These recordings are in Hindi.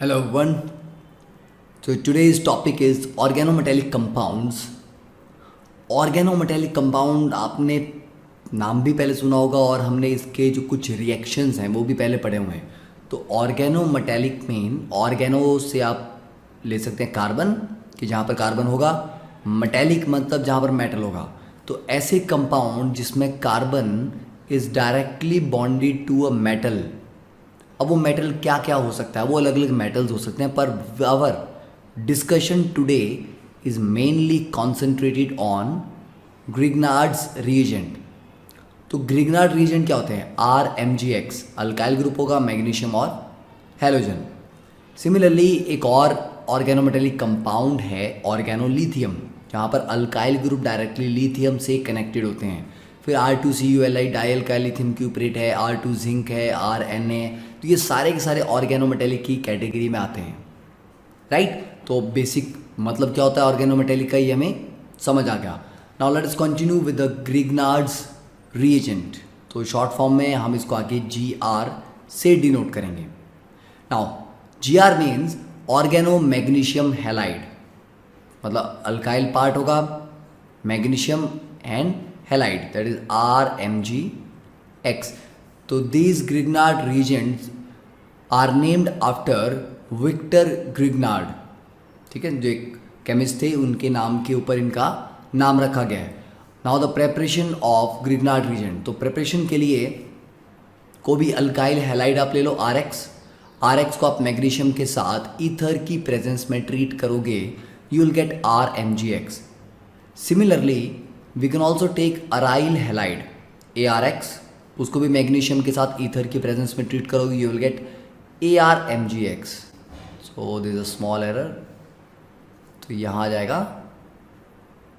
Hello everyone. So today's topic is organometallic compounds. Organometallic compound आपने नाम भी पहले सुना होगा और हमने इसके जो कुछ रिएक्शंस हैं वो भी पहले पढ़े हुए हैं. तो ऑर्गेनोमेटेलिक में ऑर्गेनो से आप ले सकते हैं कार्बन, कि जहाँ पर कार्बन होगा, मेटेलिक मतलब जहाँ पर मेटल होगा. तो ऐसे कंपाउंड जिसमें carbon is directly bonded to a metal. अब वो मेटल क्या क्या हो सकता है, वो अलग अलग मेटल्स हो सकते हैं, per hour discussion today is mainly concentrated on Grignard's reagent. तो ग्रिग्नार्ड रिएजेंट क्या होते हैं? RMgX अल्काइल ग्रुप होगा, मैग्नीशियम और हैलोजन. सिमिलरली एक और ऑर्गेनोमेटेलिक कंपाउंड है ऑर्गेनोलिथियम, जहाँ पर अल्काइल ग्रुप डायरेक्टली लिथियम से कनेक्टेड होते हैं. फिर R2CuLi डाई अल्काइल लिथियम क्यूपरेट है, R2 जिंक है, RNA. तो ये सारे के सारे ऑर्गेनोमेटेलिक की कैटेगरी में आते हैं, राइट. तो बेसिक मतलब क्या होता है ऑर्गेनोमेटेलिक का ये हमें समझ आ गया. Now let us continue with the Grignard's reagent. तो शॉर्ट फॉर्म में हम इसको आगे GR से डिनोट करेंगे. Now GR means organomagnesium halide, मतलब अल्काइल पार्ट होगा, magnesium and halide, that is RMgX. तो these Grignard reagents are named after Victor Grignard. ठीक है, जो एक केमिस्ट थे उनके नाम के ऊपर इनका नाम रखा गया है. Now the preparation of Grignard reagent. तो प्रेपरेशन के लिए को भी अल्काइल हैलाइड आप ले लो RX को आप मैग्नीशियम के साथ ईथर की प्रेजेंस में ट्रीट करोगे, you will get RMgX. Similarly we can also take aryl halide ARX, उसको भी मैग्नीशियम के साथ ईथर की प्रेजेंस में ट्रीट करोगे, you will gate ARMgX. So this a small error, तो यहाँ आ जाएगा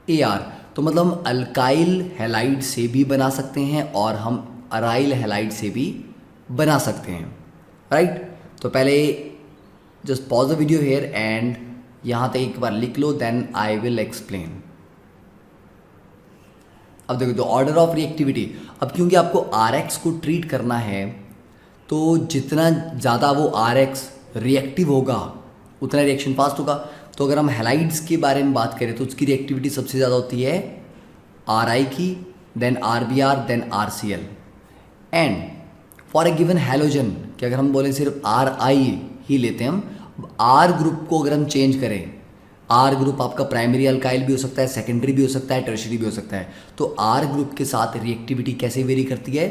AR. तो मतलब हम अल्काइल हैलाइड से भी बना सकते हैं और हम अराइल हैलाइड से भी बना सकते हैं, राइट. तो पहले just pause the video hair and यहाँ तक एक बार लिख लो, देन आई विल एक्सप्लेन. अब देखो तो ऑर्डर ऑफ रिएक्टिविटी. अब क्योंकि आपको RX को ट्रीट करना है तो जितना ज़्यादा वो RX रिएक्टिव होगा उतना रिएक्शन फास्ट होगा. तो अगर हम हैलाइड्स के बारे में बात करें तो उसकी रिएक्टिविटी सबसे ज़्यादा होती है RI की, then RBr, then RCl. And for a given halogen कि अगर हम बोलें सिर्फ RI ही लेते हैं हम, R ग्रुप को अगर हम चेंज करें, R ग्रुप आपका प्राइमरी अल्काइल भी हो सकता है, सेकेंडरी भी हो सकता है, टर्शरी भी हो सकता है. तो R ग्रुप के साथ रिएक्टिविटी कैसे वेरी करती है?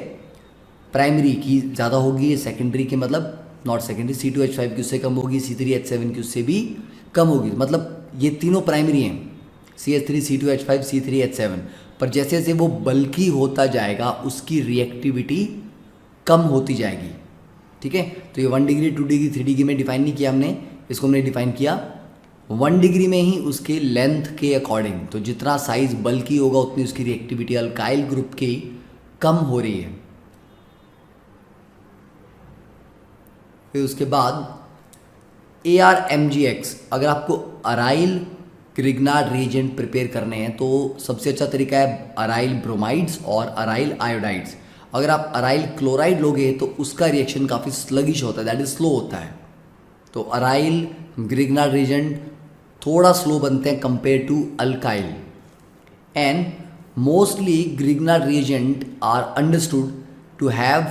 प्राइमरी की ज़्यादा होगी, सेकेंडरी के मतलब नॉट सेकेंडरी, C2H5 की उससे कम होगी, C3H7 की उससे भी कम होगी. मतलब ये तीनों प्राइमरी हैं, CH3, C2H5, C3H7. पर जैसे जैसे वो बल्कि होता जाएगा उसकी रिएक्टिविटी कम होती जाएगी. ठीक है, तो ये 1 डिग्री, 2 डिग्री, 3 डिग्री में डिफाइन नहीं किया हमने, इसको हमने डिफाइन किया 1 डिग्री में ही उसके लेंथ के अकॉर्डिंग. तो जितना साइज बल्कि होगा उतनी उसकी रिएक्टिविटी अल्काइल ग्रुप की कम हो रही है. फिर उसके बाद ARMgX. अगर आपको अराइल ग्रिग्नार्ड रिएजेंट प्रिपेयर करने हैं तो सबसे अच्छा तरीका है अराइल ब्रोमाइड्स और अराइल आयोडाइड्स. अगर आप अराइल क्लोराइड लोगे तो उसका रिएक्शन काफ़ी स्लगिश होता है, दैट इज स्लो होता है. तो अराइल ग्रिग्नार्ड रिएजेंट थोड़ा स्लो बनते हैं compare to alkyl. And mostly Grignard reagent are understood to have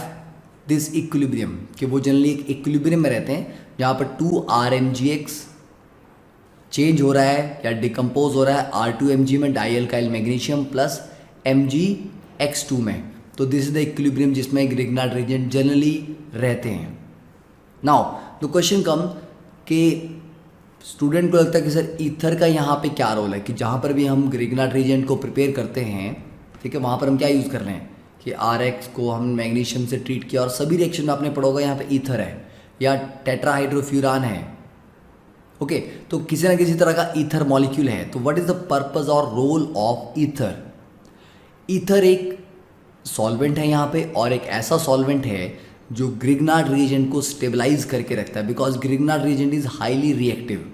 this equilibrium, कि वो जनरली एक इक्विलिब्रियम में रहते हैं जहाँ पर 2RMgX चेंज हो रहा है या डिकम्पोज हो रहा है R2Mg में die alkyl magnesium plus MgX2 में. तो दिस इज द इक्विलिब्रियम जिसमें ग्रिग्नार्ड रिएजेंट जनरली रहते हैं. नाउ द क्वेश्चन कम कि स्टूडेंट को लगता है कि सर ईथर का यहाँ पे क्या रोल है, कि जहाँ पर भी हम ग्रिग्नार्ड रिएजेंट को प्रिपेयर करते हैं, ठीक है, वहाँ पर हम क्या यूज़ कर रहे हैं कि RX को हम मैग्नीशियम से ट्रीट किया और सभी रिएक्शन में आपने पढ़ा होगा यहाँ पे ईथर है या टेट्राहाइड्रोफ्यूरान है. ओके, तो किसी ना किसी तरह का ईथर मॉलिक्यूल है. तो व्हाट इज द पर्पस और रोल ऑफ ईथर? ईथर एक सॉल्वेंट है यहाँ पे, और एक ऐसा सॉल्वेंट है जो ग्रिग्नार्ड रिएजेंट को स्टेबलाइज करके रखता है, because Grignard reagent is highly reactive.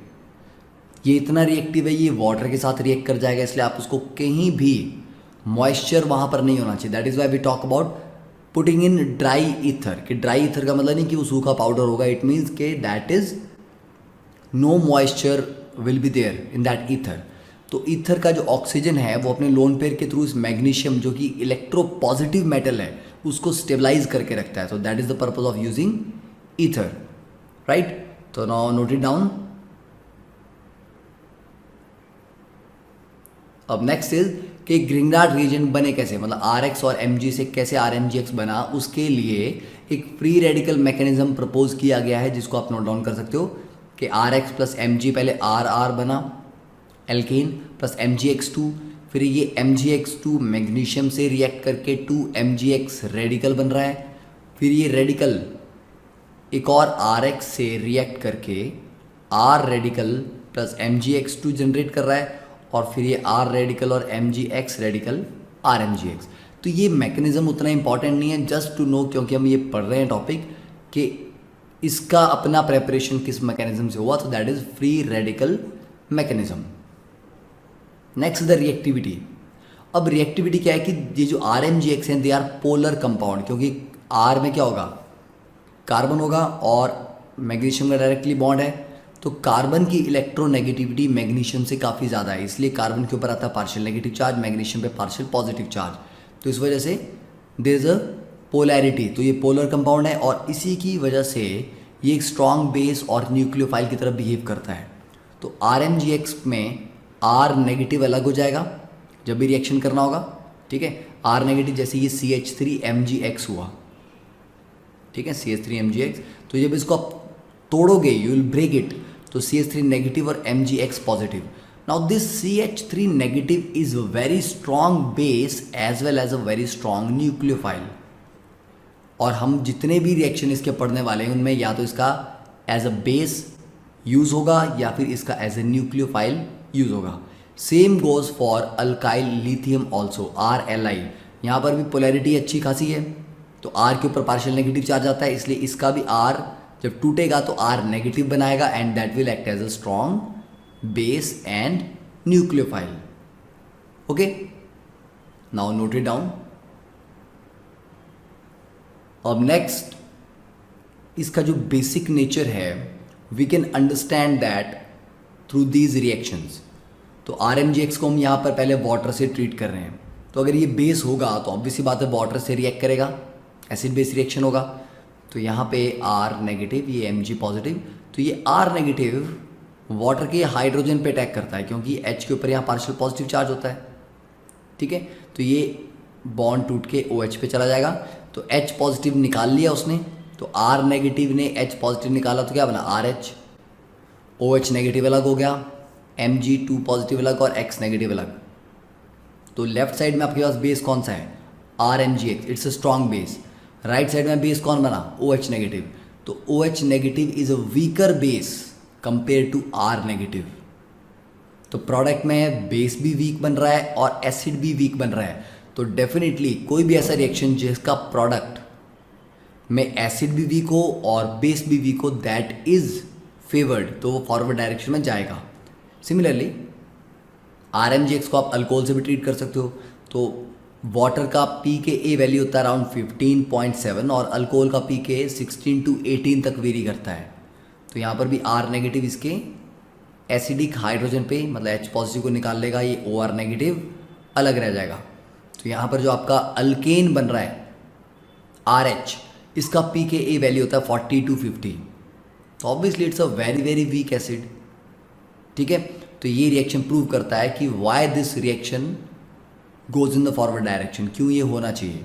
ये इतना रिएक्टिव है, ये वाटर के साथ रिएक्ट कर जाएगा, इसलिए आप उसको कहीं भी मॉइस्चर वहाँ पर नहीं होना चाहिए. That is why we talk about putting in dry ether. कि ड्राई ईथर का मतलब नहीं कि वो सूखा पाउडर होगा, इट मीन्स के that is no moisture will be there in that ether. तो ईथर का जो ऑक्सीजन है वो अपने लोन पेयर के थ्रू इस मैग्नीशियम जो कि इलेक्ट्रो पॉजिटिव मेटल है उसको स्टेबलाइज करके रखता है। तो that is the purpose of using ether, right. तो नाउ नोट इट डाउन। अब नेक्स्ट इज कि ग्रिग्नार्ड रिएजेंट बने कैसे, मतलब RX और Mg से कैसे RMgX बना, उसके लिए एक फ्री रेडिकल मैकेनिज्म प्रपोज किया गया है जिसको आप नोट डाउन कर सकते हो कि RX प्लस Mg पहले RR बना एल्केन प्लस MgX2, फिर ये MgX2 मैग्नीशियम से रिएक्ट करके 2MgX रेडिकल बन रहा है, फिर ये रेडिकल एक और RX से रिएक्ट करके R radical plus MgX2 generate कर रहा है, और फिर ये R रेडिकल और MgX रेडिकल RMgX। तो ये मैकेनिज्म उतना इंपॉर्टेंट नहीं है, जस्ट टू नो, क्योंकि हम ये पढ़ रहे हैं टॉपिक कि इसका अपना प्रेपरेशन किस मैकेनिज्म से हुआ। तो that is free radical mechanism. Next the reactivity. अब रिएक्टिविटी क्या है कि ये जो RMgX हैं दे आर पोलर कंपाउंड, क्योंकि R में क्या होगा, कार्बन होगा और मैग्नीशियम का डायरेक्टली बॉन्ड है, तो कार्बन की इलेक्ट्रोनेगेटिविटी मैग्नीशियम से काफ़ी ज़्यादा है, इसलिए कार्बन के ऊपर आता है पार्शियल नेगेटिव चार्ज, मैग्नीशियम पे पार्शियल पॉजिटिव चार्ज। तो इस वजह से देयर इज अ पोलैरिटी, तो ये पोलर कंपाउंड है और इसी की वजह से ये एक स्ट्रॉन्ग बेस और न्यूक्लियोफाइल की तरफ बिहेव करता है। तो RMgX में R नेगेटिव अलग हो जाएगा जब भी रिएक्शन करना होगा, ठीक है। R नेगेटिव जैसे ये CH3MgX हुआ, ठीक है, CH3MgX। तो जब इसको आप तोड़ोगे यू विल ब्रेक इट, तो CH3 नेगेटिव और MgX positive. Now this CH3 negative is very strong base as well as a very strong nucleophile, और हम जितने भी रिएक्शन इसके पढ़ने वाले हैं उनमें या तो इसका एज अ बेस यूज होगा या फिर इसका एज ए न्यूक्लियोफाइल यूज होगा। Same goes for alkyl lithium also, RLi। यहाँ पर भी पोलैरिटी अच्छी खासी है, तो R के ऊपर पार्शियल नेगेटिव चार्ज आता है, इसलिए इसका भी R जब टूटेगा तो R नेगेटिव बनाएगा and that will act as a strong base and nucleophile. Okay, now note it down. अब नेक्स्ट इसका जो बेसिक नेचर है we can understand that through these reactions. तो RMgX को हम यहाँ पर पहले वाटर से ट्रीट कर रहे हैं, तो अगर ये बेस होगा तो ऑब्वियसली बात है वाटर से रिएक्ट करेगा, एसिड बेस रिएक्शन होगा। तो यहाँ पे R नेगेटिव, ये Mg पॉजिटिव, तो ये R नेगेटिव वाटर के हाइड्रोजन पे अटैक करता है क्योंकि H के ऊपर यहाँ पार्शियल पॉजिटिव चार्ज होता है, ठीक है। तो ये बॉन्ड टूट के OH पे चला जाएगा, तो H पॉजिटिव निकाल लिया उसने, तो R नेगेटिव ने H पॉजिटिव निकाला तो क्या बना RH, OH नेगेटिव अलग हो गया, Mg2 पॉजिटिव अलग और X नेगेटिव अलग। तो लेफ्ट साइड में आपके पास बेस कौन सा है, RMgX, it's a strong base. Right side में बेस कौन बना, OH नेगेटिव, तो OH negative is a weaker base compare to R negative. तो प्रोडक्ट में बेस भी वीक बन रहा है और एसिड भी वीक बन रहा है, तो डेफिनेटली कोई भी ऐसा रिएक्शन जिसका प्रोडक्ट में एसिड भी वीक हो और बेस भी वीक हो दैट इज फेवर्ड, तो वो फॉरवर्ड डायरेक्शन में जाएगा। सिमिलरली RMgX को आप अल्कोहल से भी ट्रीट कर सकते हो, तो वाटर का pKa वैल्यू होता है अराउंड 15.7 और अल्कोहल का pKa 16 to 18 तक वेरी करता है। तो यहाँ पर भी R नेगेटिव इसके एसिडिक हाइड्रोजन पे मतलब H पॉजिटिव को निकाल लेगा, ये OR नेगेटिव अलग रह जाएगा। तो यहाँ पर जो आपका अल्केन बन रहा है RH, इसका pKa वैल्यू होता है 40 to 50, तो obviously it's a very very weak acid, ठीक है। तो ये रिएक्शन प्रूव करता है कि why this reaction goes in the forward direction, क्यों ये होना चाहिए।